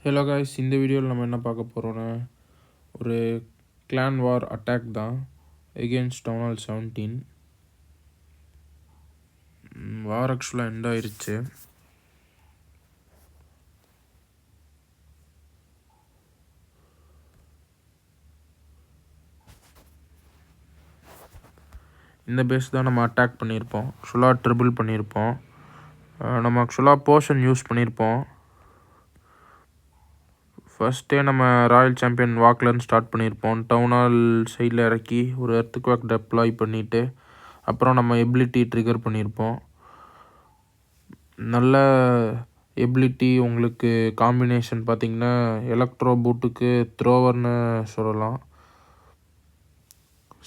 Hello guys, இந்த வீடியோவில் நம்ம என்ன பார்க்க போகிறோன்னா ஒரு கிளான் வார் அட்டாக் தான் எகெயின்ஸ்ட் டவுன் ஹால் 17. வார் ஆக்சுவலாக எண்ட் ஆயிடுச்சு. இந்த பேஸ் தான் நம்ம அட்டாக் பண்ணியிருப்போம். ஆக்சுவலாக ட்ரிபிள் பண்ணியிருப்போம். நம்ம ஆக்சுவலாக போர்ஷன் யூஸ் பண்ணியிருப்போம். ஃபஸ்ட்டே நம்ம ராயல் சாம்பியன் வாக்லேருந்து ஸ்டார்ட் பண்ணியிருப்போம். டவுன் ஹால் சைடில் இறக்கி ஒரு எர்த்குவேக் டெப்ளாய் பண்ணிவிட்டு அப்புறம் நம்ம எபிலிட்டி ட்ரிகர் பண்ணியிருப்போம். நல்ல எபிலிட்டி உங்களுக்கு காம்பினேஷன் பார்த்திங்கன்னா எலக்ட்ரோ பூட்டுக்கு த்ரோவர்னு சொல்லலாம்.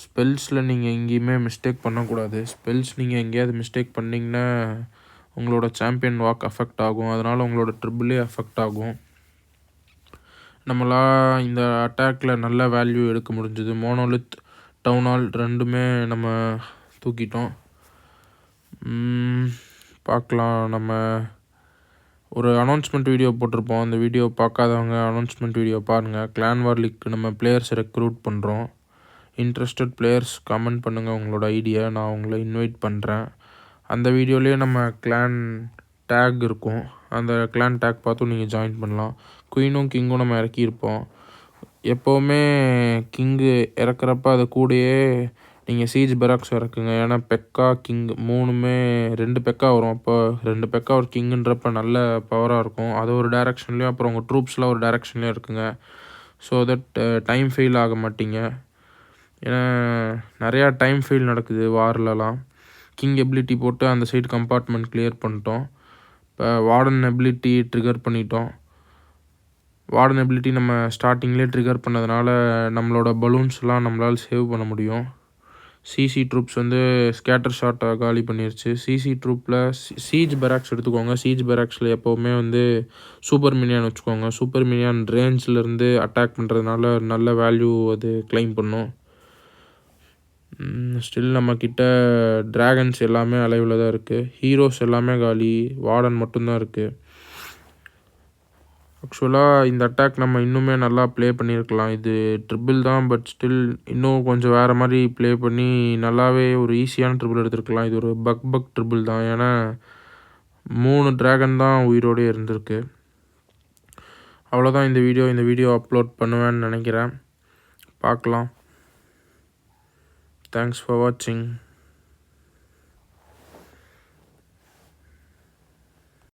ஸ்பெல்ஸில் நீங்கள் எங்கேயுமே மிஸ்டேக் பண்ணக்கூடாது. ஸ்பெல்ஸ் நீங்கள் எங்கேயாவது மிஸ்டேக் பண்ணிங்கன்னா உங்களோட சாம்பியன் வாக் அஃபெக்ட் ஆகும். அதனால் உங்களோட ட்ரிபிளே அஃபெக்ட் ஆகும். நம்மளால் இந்த அட்டாக்கில் நல்ல வேல்யூ எடுக்க முடிஞ்சுது. மோனோலித், டவுன் ஹால் ரெண்டுமே நம்ம தூக்கிட்டோம். பார்க்கலாம். நம்ம ஒரு அனௌன்ஸ்மெண்ட் வீடியோ போட்டிருப்போம். அந்த வீடியோ பார்க்காதவங்க அனௌன்ஸ்மெண்ட் வீடியோ பாருங்கள். கிளான் வார் லீக்கு நம்ம பிளேயர்ஸ் ரெக்ரூட் பண்ணுறோம். இன்ட்ரெஸ்டட் பிளேயர்ஸ் கமெண்ட் பண்ணுங்கள் உங்களோட ஐடியா, நான் உங்களை இன்வைட் பண்ணுறேன். அந்த வீடியோலேயே நம்ம கிளான் டேக் இருக்கும். அந்த கிளான் டேக் பார்த்தும் நீங்கள் ஜாயின் பண்ணலாம். குயினும் கிங்கும் நம்ம இறக்கியிருப்போம். எப்போவுமே கிங்கு இறக்குறப்ப அது கூடயே நீங்கள் சீஜ் பெராக்ஸ் இறக்குங்க. ஏன்னா பெக்கா கிங் மூணுமே 2 பெக்கா வரும். அப்போ 2 பெக்கா ஒரு கிங்குன்றப்ப நல்ல பவராக இருக்கும். அது ஒரு டைரெக்ஷன்லேயும் அப்புறம் உங்கள் ட்ரூப்ஸ்லாம் ஒரு டைரெக்ஷன்லேயும் இருக்குங்க. ஸோ தட் டைம் ஃபெயில் ஆக மாட்டீங்க. ஏன்னா நிறையா டைம் ஃபெயில் நடக்குது வார்லலாம். கிங் எபிலிட்டி போட்டு அந்த சைடு கம்பார்ட்மெண்ட் கிளியர் பண்ணிட்டோம். இப்போ வார்டன் எபிலிட்டி ட்ரிகர் பண்ணிட்டோம். வார்டன் எபிலிட்டி நம்ம ஸ்டார்டிங்லேயே ட்ரிகர் பண்ணதுனால நம்மளோட பலூன்ஸ்லாம் நம்மளால் சேவ் பண்ண முடியும். சிசி ட்ரூப்ஸ் ஸ்கேட்டர் ஷாட்டை காலி பண்ணிருச்சு. சிசி ட்ரூப்பில் சீஜ் பெராக்ஸ் எடுத்துக்கோங்க. சீஜ் பெராக்ஸில் எப்போவுமே சூப்பர் மினியான் வச்சுக்கோங்க. சூப்பர் மினியான் ரேஞ்சிலேருந்து அட்டாக் பண்ணுறதுனால நல்ல வேல்யூ அது கிளைம் பண்ணும். ஸ்டில் நம்மக்கிட்ட ட்ராகன்ஸ் எல்லாமே அலைவில் தான் இருக்குது. ஹீரோஸ் எல்லாமே காலி, வார்டன் மட்டும்தான் இருக்குது. ஆக்சுவலாக இந்த அட்டாக் நம்ம இன்னுமே நல்லா ப்ளே பண்ணியிருக்கலாம். இது ட்ரிபிள் தான், பட் ஸ்டில் இன்னும் கொஞ்சம் வேறு மாதிரி ப்ளே பண்ணி நல்லாவே ஒரு ஈஸியான ட்ரிபிள் எடுத்துருக்கலாம். இது ஒரு பக் ட்ரிபிள் தான். ஏன்னா 3 ட்ராகன் தான் உயிரோடு இருந்திருக்கு. அவ்வளோதான் இந்த வீடியோ அப்லோட் பண்ணுவேன்னு நினைக்கிறேன். பார்க்கலாம். தேங்க்ஸ் ஃபார் வாட்சிங்.